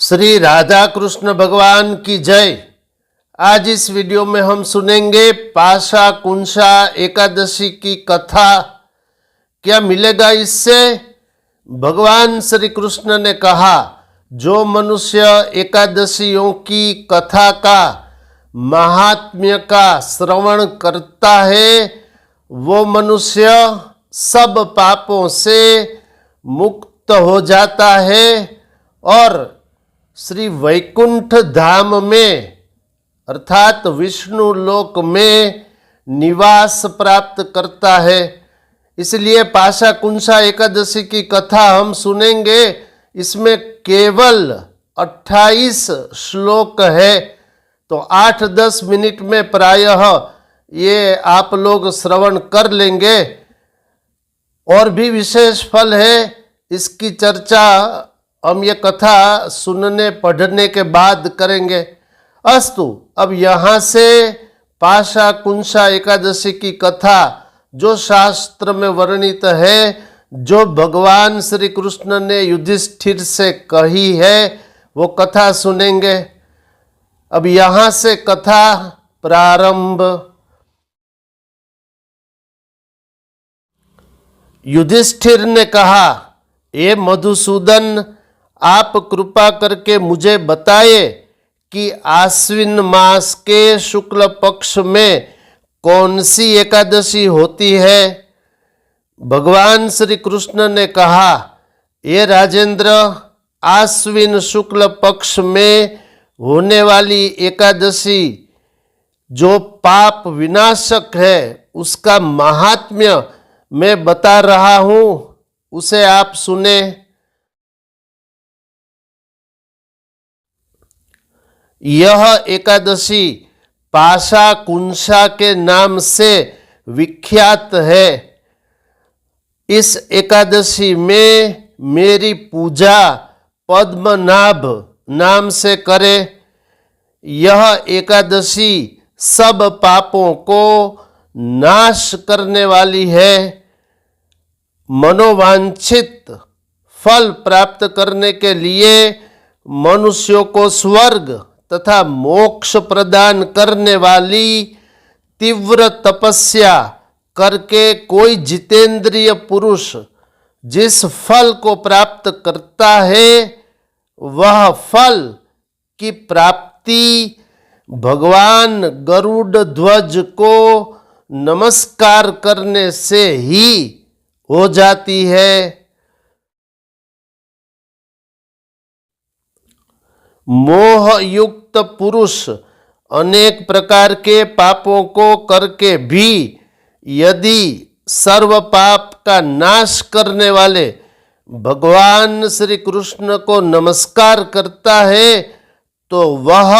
श्री राधा कृष्ण भगवान की जय। आज इस वीडियो में हम सुनेंगे पाशा कुंशा एकादशी की कथा। क्या मिलेगा इससे? भगवान श्री कृष्ण ने कहा, जो मनुष्य एकादशियों की कथा का महात्म्य का श्रवण करता है वो मनुष्य सब पापों से मुक्त हो जाता है और श्री वैकुंठ धाम में अर्थात विष्णु लोक में निवास प्राप्त करता है। इसलिए पाशा कुंशा एकादशी की कथा हम सुनेंगे। इसमें केवल 28 श्लोक है, तो 8-10 मिनट में प्रायः ये आप लोग श्रवण कर लेंगे। और भी विशेष फल है, इसकी चर्चा हम ये कथा सुनने पढ़ने के बाद करेंगे। अस्तु, अब यहाँ से पाशा कुंशा एकादशी की कथा जो शास्त्र में वर्णित है, जो भगवान श्री कृष्ण ने युधिष्ठिर से कही है, वो कथा सुनेंगे। अब यहाँ से कथा प्रारंभ। युधिष्ठिर ने कहा, ए मधुसूदन, आप कृपा करके मुझे बताए कि आश्विन मास के शुक्ल पक्ष में कौन सी एकादशी होती है। भगवान श्री कृष्ण ने कहा, ये राजेंद्र, आश्विन शुक्ल पक्ष में होने वाली एकादशी जो पाप विनाशक है उसका महात्म्य मैं बता रहा हूँ, उसे आप सुने। यह एकादशी पाशा कुंशा के नाम से विख्यात है। इस एकादशी में मेरी पूजा पद्मनाभ नाम से करे। यह एकादशी सब पापों को नाश करने वाली है। मनोवांछित फल प्राप्त करने के लिए मनुष्यों को स्वर्ग तथा मोक्ष प्रदान करने वाली तीव्र तपस्या करके कोई जितेंद्रिय पुरुष जिस फल को प्राप्त करता है, वह फल की प्राप्ति भगवान गरुड़ ध्वज को नमस्कार करने से ही हो जाती है। मोह युक्त पुरुष अनेक प्रकार के पापों को करके भी यदि सर्व पाप का नाश करने वाले भगवान श्री कृष्ण को नमस्कार करता है तो वह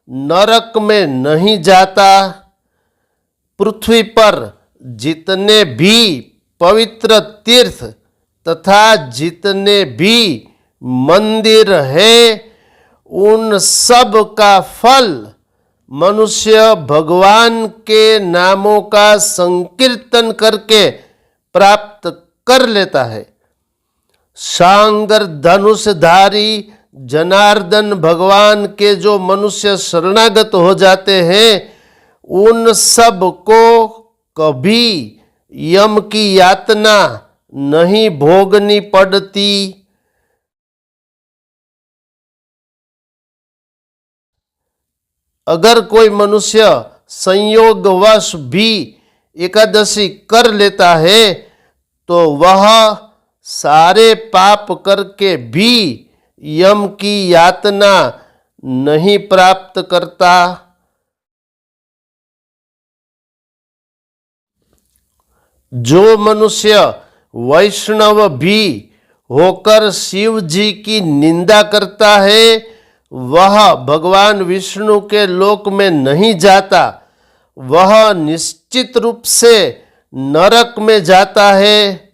नरक में नहीं जाता। पृथ्वी पर जितने भी पवित्र तीर्थ तथा जितने भी मंदिर है, उन सब का फल मनुष्य भगवान के नामों का संकीर्तन करके प्राप्त कर लेता है। सांगर धनुषधारी जनार्दन भगवान के जो मनुष्य शरणागत हो जाते हैं, उन सब को कभी यम की यातना नहीं भोगनी पड़ती। अगर कोई मनुष्य संयोगवश भी एकादशी कर लेता है तो वह सारे पाप करके भी यम की यातना नहीं प्राप्त करता। जो मनुष्य वैष्णव भी होकर शिव जी की निंदा करता है, वह भगवान विष्णु के लोक में नहीं जाता, वह निश्चित रूप से नरक में जाता है।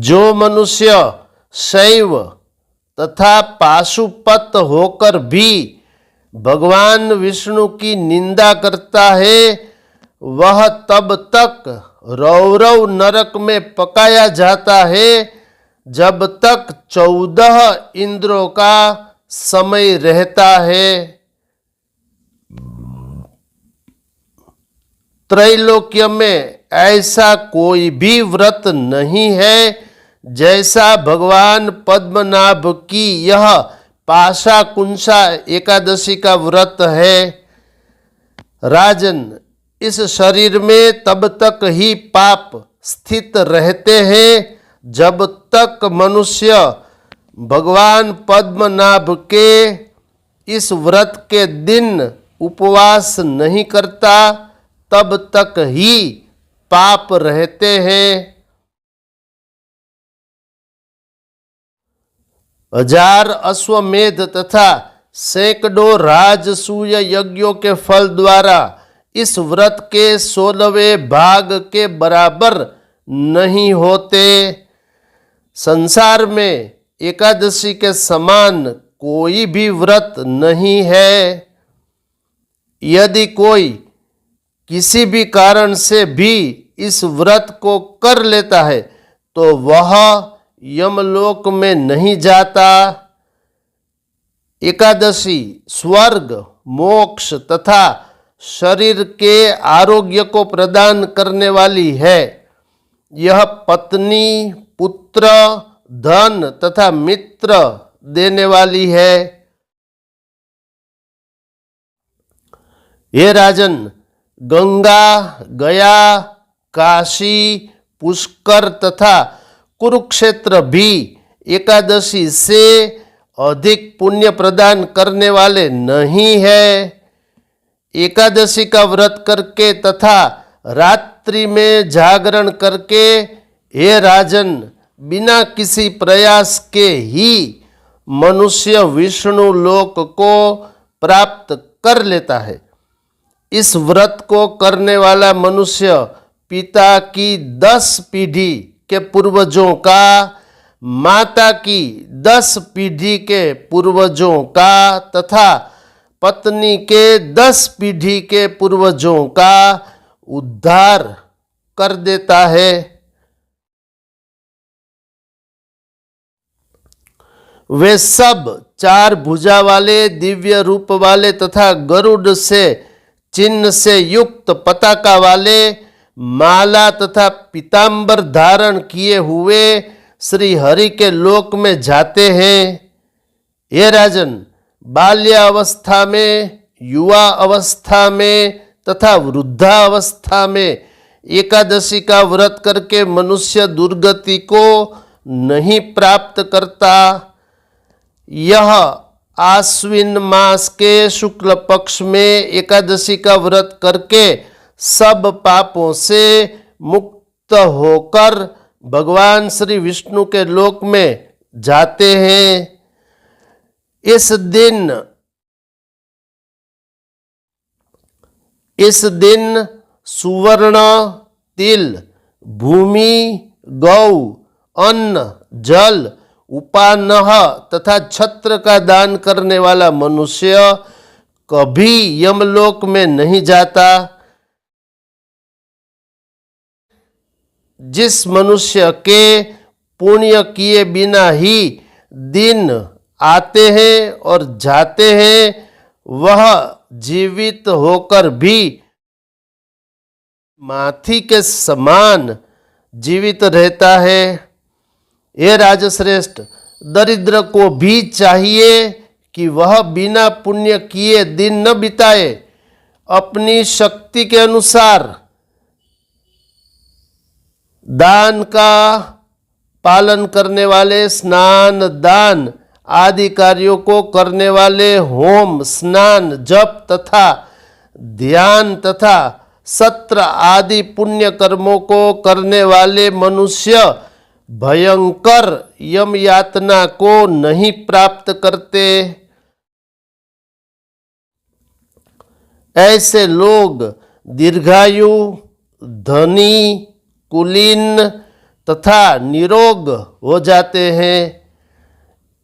जो मनुष्य शैव तथा पाशुपत होकर भी भगवान विष्णु की निंदा करता है, वह तब तक रौरव नरक में पकाया जाता है जब तक 14 इंद्रों का समय रहता है। त्रैलोक्य में ऐसा कोई भी व्रत नहीं है जैसा भगवान पद्मनाभ की यह पाशा कुंसा एकादशी का व्रत है। राजन, इस शरीर में तब तक ही पाप स्थित रहते हैं जब तक मनुष्य भगवान पद्मनाभ के इस व्रत के दिन उपवास नहीं करता, तब तक ही पाप रहते हैं। 1000 अश्वमेध तथा सैकड़ों राजसूय यज्ञों के फल द्वारा इस व्रत के 16वें भाग के बराबर नहीं होते। संसार में एकादशी के समान कोई भी व्रत नहीं है। यदि कोई किसी भी कारण से भी इस व्रत को कर लेता है तो वह यमलोक में नहीं जाता। एकादशी स्वर्ग, मोक्ष तथा शरीर के आरोग्य को प्रदान करने वाली है। यह पत्नी, पुत्र, धन तथा मित्र देने वाली है। हे राजन, गंगा, गया, काशी, पुष्कर तथा कुरुक्षेत्र भी एकादशी से अधिक पुण्य प्रदान करने वाले नहीं है। एकादशी का व्रत करके तथा रात्रि में जागरण करके हे राजन, बिना किसी प्रयास के ही मनुष्य विष्णु लोक को प्राप्त कर लेता है। इस व्रत को करने वाला मनुष्य पिता की 10 पीढ़ी के पूर्वजों का, माता की 10 पीढ़ी के पूर्वजों का तथा पत्नी के 10 पीढ़ी के पूर्वजों का उद्धार कर देता है। वे सब 4 भुजा वाले, दिव्य रूप वाले तथा गरुड़ से चिन्ह से युक्त पताका वाले, माला तथा पीतांबर धारण किए हुए श्री हरि के लोक में जाते हैं। हे राजन, बाल्यावस्था में, युवा अवस्था में तथा वृद्धावस्था में एकादशी का व्रत करके मनुष्य दुर्गति को नहीं प्राप्त करता। यह आश्विन मास के शुक्ल पक्ष में एकादशी का व्रत करके सब पापों से मुक्त होकर भगवान श्री विष्णु के लोक में जाते हैं। इस दिन सुवर्ण, तिल, भूमि, गौ, अन्न, जल, उपानह तथा छत्र का दान करने वाला मनुष्य कभी यमलोक में नहीं जाता। जिस मनुष्य के पुण्य किए बिना ही दिन आते हैं और जाते हैं, वह जीवित होकर भी माथी के समान जीवित रहता है। हे राजश्रेष्ठ, दरिद्र को भी चाहिए कि वह बिना पुण्य किए दिन न बिताए। अपनी शक्ति के अनुसार दान का पालन करने वाले, स्नान, दान आदि कार्यों को करने वाले, होम, स्नान, जप तथा ध्यान तथा सत्र आदि पुण्य कर्मों को करने वाले मनुष्य भयंकर यम यातना को नहीं प्राप्त करते। ऐसे लोग दीर्घायु, धनी, कुलीन तथा निरोग हो जाते हैं।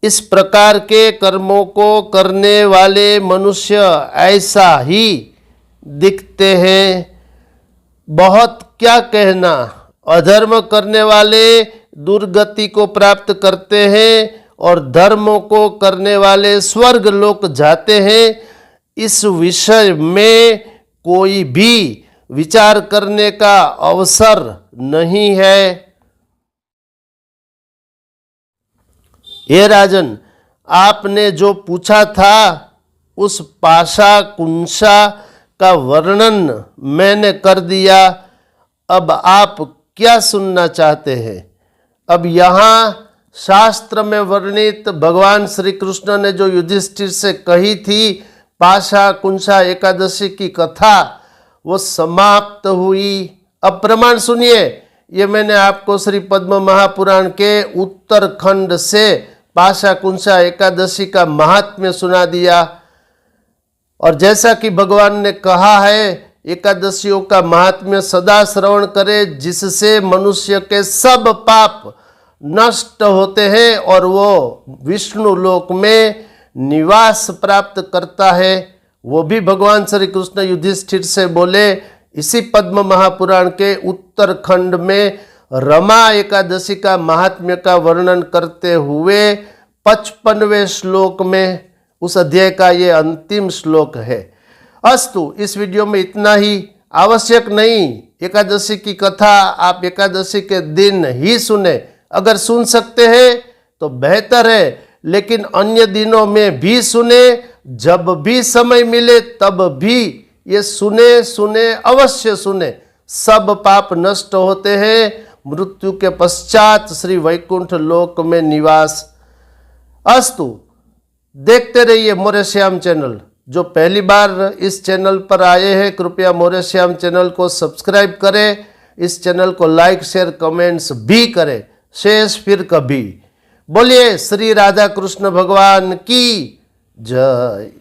इस प्रकार के कर्मों को करने वाले मनुष्य ऐसा ही दिखते हैं। बहुत क्या कहना, अधर्म करने वाले दुर्गति को प्राप्त करते हैं और धर्म को करने वाले स्वर्ग लोक जाते हैं। इस विषय में कोई भी विचार करने का अवसर नहीं है। हे राजन, आपने जो पूछा था उस पाशा कुंशा का वर्णन मैंने कर दिया। अब आप क्या सुनना चाहते हैं? अब यहाँ शास्त्र में वर्णित भगवान श्री कृष्ण ने जो युधिष्ठिर से कही थी पाशा कुंशा एकादशी की कथा, वो समाप्त हुई। अब प्रमाण सुनिए। ये मैंने आपको श्री पद्म महापुराण के उत्तरखंड से पाशा कुंशा एकादशी का महात्म्य सुना दिया। और जैसा कि भगवान ने कहा है, एकादशियों का महात्म्य सदा श्रवण करे, जिससे मनुष्य के सब पाप नष्ट होते हैं और वो विष्णु लोक में निवास प्राप्त करता है। वो भी भगवान श्री कृष्ण युधिष्ठिर से बोले। इसी पद्म महापुराण के उत्तरखंड में रमा एकादशी का महात्म्य का वर्णन करते हुए 55वें श्लोक में उस अध्याय का ये अंतिम श्लोक है। अस्तु, इस वीडियो में इतना ही। आवश्यक नहीं एकादशी की कथा आप एकादशी के दिन ही सुने। अगर सुन सकते हैं तो बेहतर है, लेकिन अन्य दिनों में भी सुने। जब भी समय मिले तब भी ये सुने, अवश्य सुने। सब पाप नष्ट होते हैं। मृत्यु के पश्चात श्री वैकुंठ लोक में निवास। अस्तु, देखते रहिए मोरे श्याम चैनल। जो पहली बार इस चैनल पर आए हैं, कृपया मोरे श्याम चैनल को सब्सक्राइब करें। इस चैनल को लाइक शेयर कमेंट्स भी करें। शेष फिर कभी। बोलिए श्री राधा कृष्ण भगवान की जय।